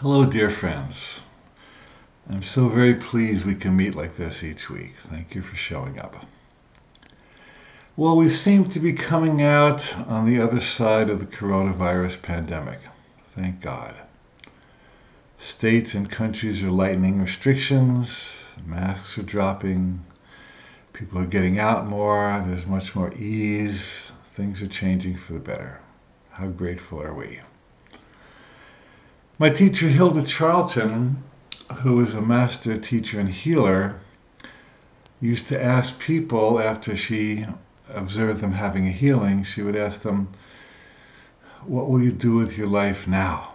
Hello, dear friends. I'm so very pleased we can meet like this each week. Thank you for showing up. Well, we seem to be coming out on the other side of the coronavirus pandemic. Thank God. States and countries are lightening restrictions, masks are dropping, people are getting out more, there's much more ease, things are changing for the better. How grateful are we? My teacher, Hilda Charlton, who is a master teacher and healer, used to ask people after she observed them having a healing, she would ask them, what will you do with your life now?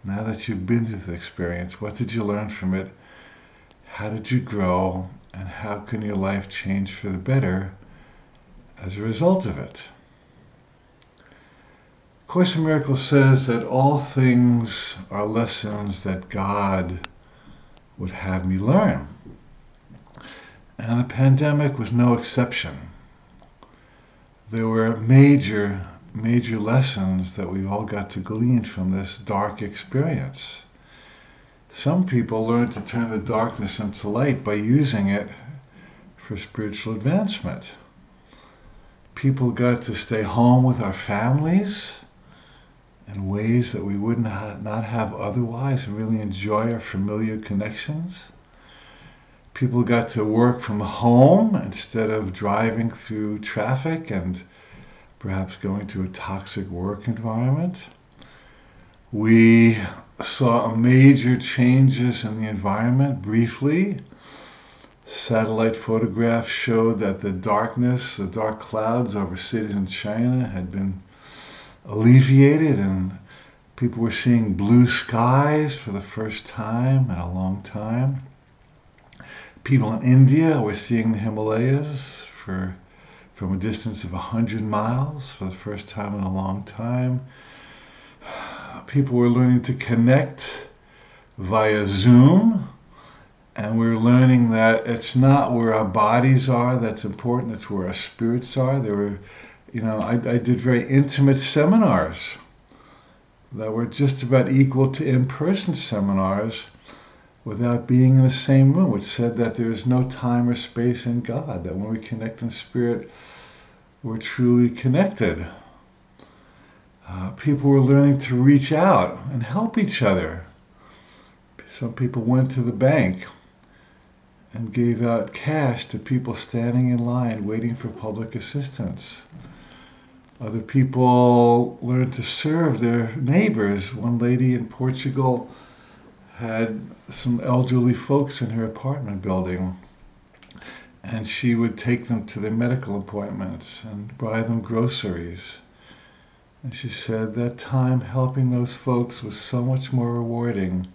Now that you've been through the experience, what did you learn from it? How did you grow? And how can your life change for the better as a result of it? Course in Miracles says that all things are lessons that God would have me learn. And the pandemic was no exception. There were major lessons that we all got to glean from this dark experience. Some people learned to turn the darkness into light by using it for spiritual advancement. People got to stay home with our families in ways that we would not have otherwise and really enjoy our familiar connections. People got to work from home instead of driving through traffic and perhaps going to a toxic work environment. We saw major changes in the environment briefly. Satellite photographs showed that the dark clouds over cities in China had been alleviated and people were seeing blue skies for the first time in a long time. People in India were seeing the Himalayas from a distance of 100 miles for the first time in a long time. People were learning to connect via Zoom, and we're learning that it's not where our bodies are that's important, it's where our spirits are. I did very intimate seminars that were just about equal to in-person seminars without being in the same room, which said that there is no time or space in God, that when we connect in spirit, we're truly connected. People were learning to reach out and help each other. Some people went to the bank and gave out cash to people standing in line waiting for public assistance. Other people learned to serve their neighbors. One lady in Portugal had some elderly folks in her apartment building, and she would take them to their medical appointments and buy them groceries. And she said that time helping those folks was so much more rewarding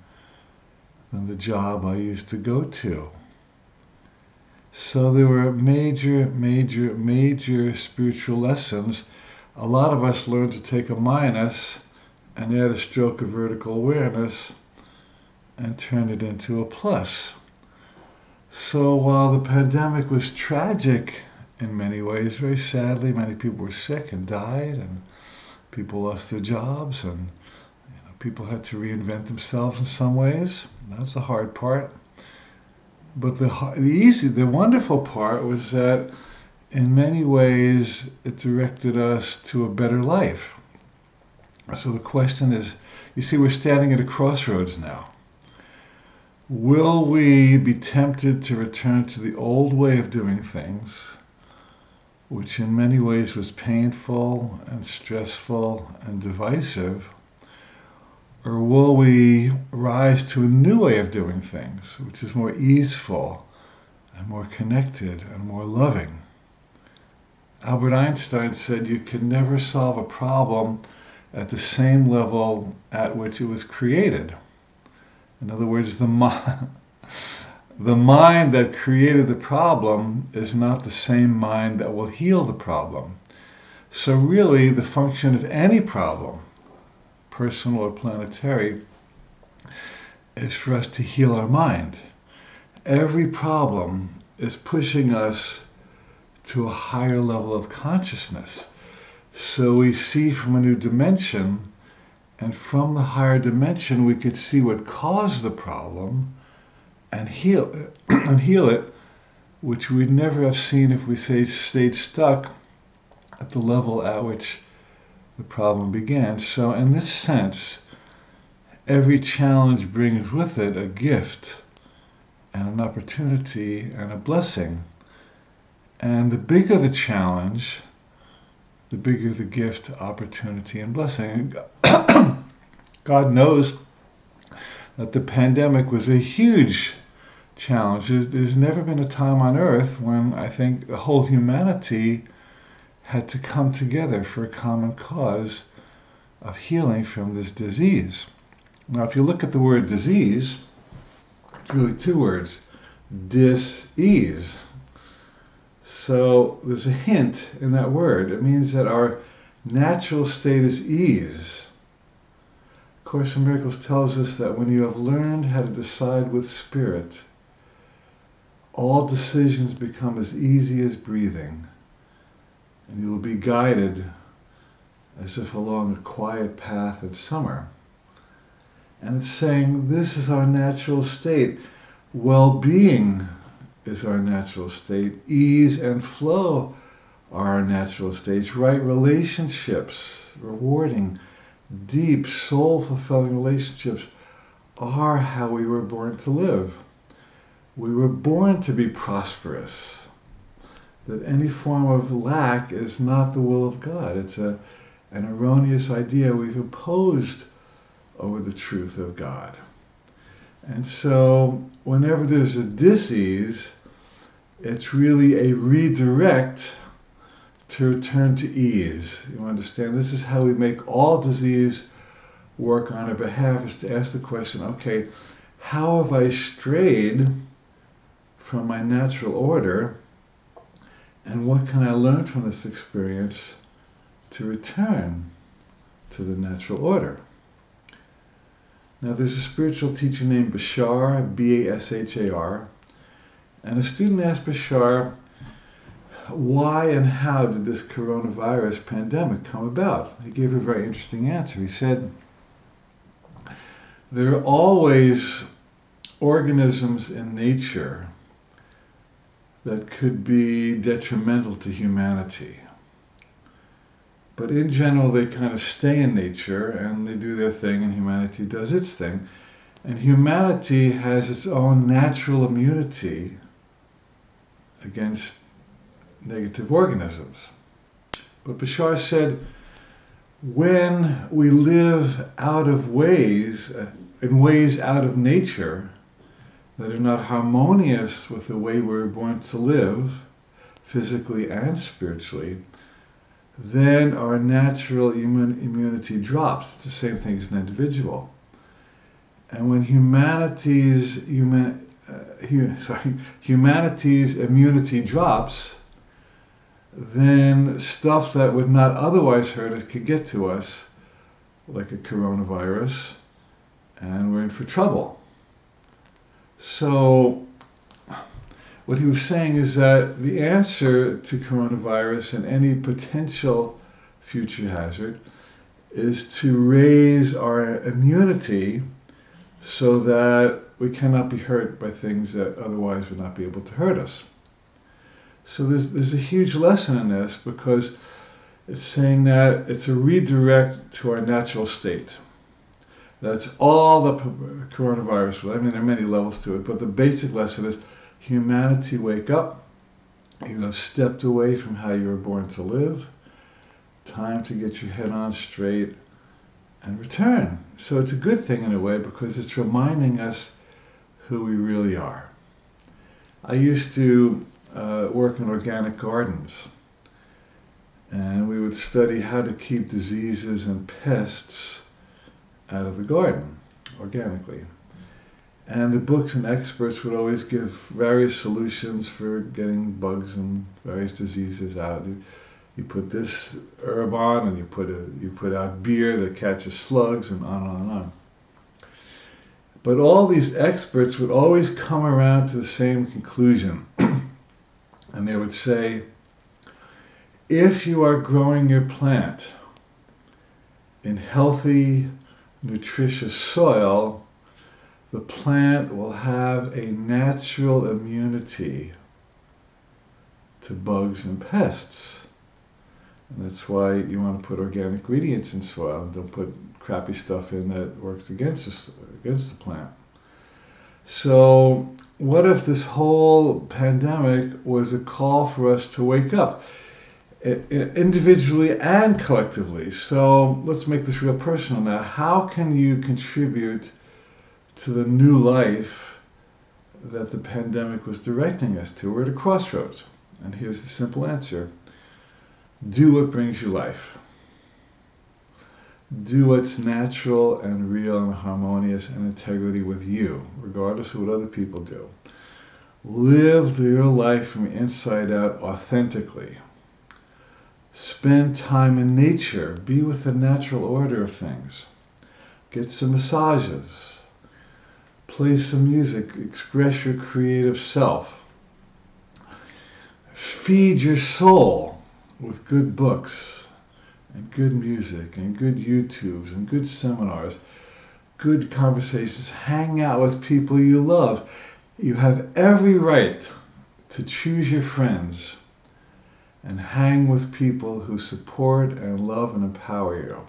than the job I used to go to. So there were major spiritual lessons. A lot of us learned to take a minus and add a stroke of vertical awareness and turn it into a plus. So while the pandemic was tragic in many ways, very sadly, many people were sick and died, and people lost their jobs, and people had to reinvent themselves in some ways. That's the hard part. But the wonderful part was that in many ways it directed us to a better life. So the question is, you see, we're standing at a crossroads now. Will we be tempted to return to the old way of doing things, which in many ways was painful and stressful and divisive? Or will we rise to a new way of doing things, which is more easeful and more connected and more loving? Albert Einstein said you can never solve a problem at the same level at which it was created. In other words, the mind that created the problem is not the same mind that will heal the problem. So really, the function of any problem, personal or planetary, is for us to heal our mind. Every problem is pushing us to a higher level of consciousness. So we see from a new dimension, And from the higher dimension, we could see what caused the problem and heal it, which we'd never have seen if we stayed stuck at the level at which the problem began. So in this sense, every challenge brings with it a gift and an opportunity and a blessing. And the bigger the challenge, the bigger the gift, opportunity, and blessing. God knows that the pandemic was a huge challenge. There's never been a time on earth when I think the whole humanity had to come together for a common cause of healing from this disease. Now, if you look at the word disease, it's really two words, dis-ease. So there's a hint in that word. It means that our natural state is ease. Course in Miracles tells us that when you have learned how to decide with spirit, all decisions become as easy as breathing, and you will be guided as if along a quiet path in summer. And it's saying this is our natural state. Well-being is our natural state. Ease and flow are our natural states. Right relationships, rewarding, deep, soul-fulfilling relationships are how we were born to live. We were born to be prosperous. That any form of lack is not the will of God. It's an erroneous idea we've imposed over the truth of God. And so whenever there's a dis-ease, it's really a redirect to return to ease. You understand? This is how we make all disease work on our behalf, is to ask the question, okay, how have I strayed from my natural order, and what can I learn from this experience to return to the natural order? Now, there's a spiritual teacher named Bashar, B-A-S-H-A-R, and a student asked Bashar, why and how did this coronavirus pandemic come about? He gave a very interesting answer. He said, there are always organisms in nature that could be detrimental to humanity. But in general, they kind of stay in nature and they do their thing and humanity does its thing. And humanity has its own natural immunity against negative organisms. But Bashar said, when we live out of ways, in ways out of nature that are not harmonious with the way we're born to live, physically and spiritually, then our natural immunity drops. It's the same thing as an individual. And when humanity's immunity drops, then stuff that would not otherwise hurt us could get to us, like a coronavirus, and we're in for trouble. So what he was saying is that the answer to coronavirus and any potential future hazard is to raise our immunity so that we cannot be hurt by things that otherwise would not be able to hurt us. So there's a huge lesson in this, because it's saying that it's a redirect to our natural state. That's all the coronavirus will. I mean, there are many levels to it, but the basic lesson is humanity, wake up. You have stepped away from how you were born to live. Time to get your head on straight and return. So it's a good thing in a way, because it's reminding us who we really are. I used to work in organic gardens, and we would study how to keep diseases and pests out of the garden organically. And the books and experts would always give various solutions for getting bugs and various diseases out. You put this herb on, and you put out beer that catches slugs, and on and on and on. But all these experts would always come around to the same conclusion. And they would say, if you are growing your plant in healthy, nutritious soil, the plant will have a natural immunity to bugs and pests. And that's why you want to put organic ingredients in soil. Don't put crappy stuff in that works against the plant. So what if this whole pandemic was a call for us to wake up, individually and collectively? So let's make this real personal now. How can you contribute to the new life that the pandemic was directing us to? We're at a crossroads. And here's the simple answer. Do what brings you life. Do what's natural and real and harmonious and integrity with you, regardless of what other people do. Live your life from inside out authentically. Spend time in nature. Be with the natural order of things. Get some massages. Play some music. Express your creative self. Feed your soul with good books and good music and good YouTubes and good seminars, good conversations. Hang out with people you love. You have every right to choose your friends and hang with people who support and love and empower you.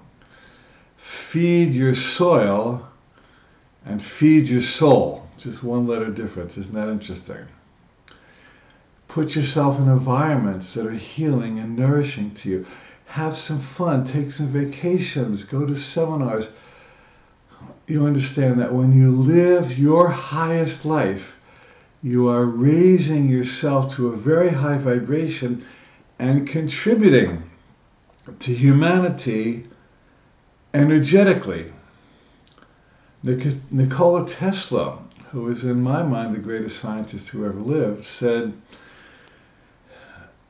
Feed your soil and feed your soul. Just one letter difference. Isn't that interesting? Put yourself in environments that are healing and nourishing to you. Have some fun. Take some vacations. Go to seminars. You understand that when you live your highest life, you are raising yourself to a very high vibration and contributing to humanity energetically. Nikola Tesla, who is in my mind the greatest scientist who ever lived, said,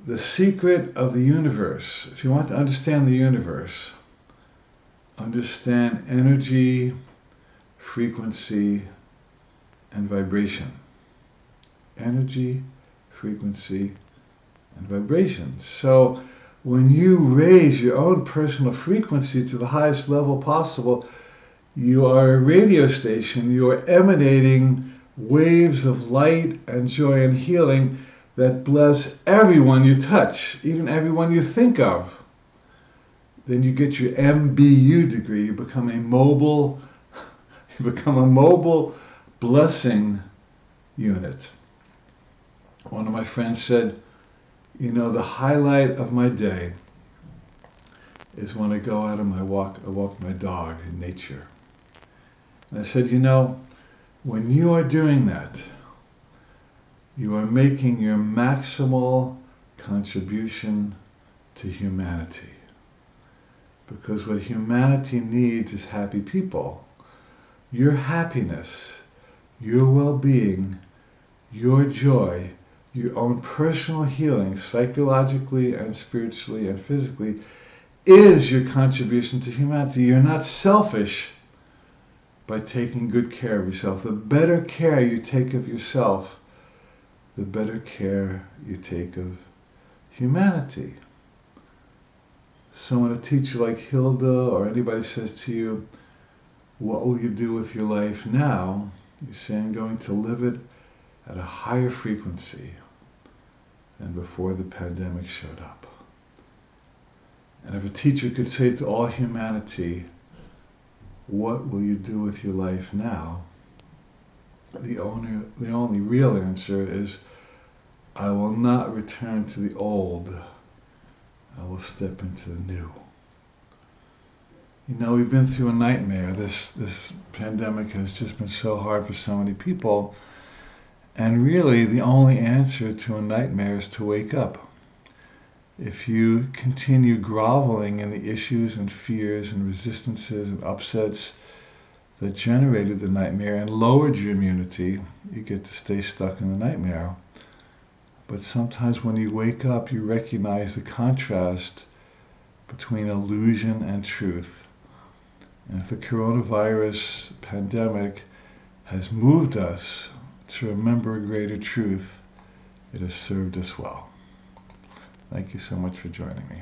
the secret of the universe, if you want to understand the universe, understand energy, frequency, and vibration. Energy, frequency, and vibration. So when you raise your own personal frequency to the highest level possible, you are a radio station. You are emanating waves of light and joy and healing that bless everyone you touch, even everyone you think of. Then you get your MBU degree. You become a mobile blessing unit. One of my friends said, the highlight of my day is when I go out and I walk my dog in nature. And I said, when you are doing that, you are making your maximal contribution to humanity. Because what humanity needs is happy people. Your happiness, your well-being, your joy, your own personal healing, psychologically and spiritually and physically, is your contribution to humanity. You're not selfish by taking good care of yourself. The better care you take of yourself, the better care you take of humanity. So when a teacher like Hilda or anybody says to you, what will you do with your life now? You say, I'm going to live it at a higher frequency than before the pandemic showed up. And if a teacher could say to all humanity, what will you do with your life now? The only real answer is, I will not return to the old. I will step into the new. We've been through a nightmare. This pandemic has just been so hard for so many people. And really, the only answer to a nightmare is to wake up. If you continue groveling in the issues and fears and resistances and upsets that generated the nightmare and lowered your immunity, you get to stay stuck in the nightmare. But sometimes when you wake up, you recognize the contrast between illusion and truth. And if the coronavirus pandemic has moved us to remember a greater truth, it has served us well. Thank you so much for joining me.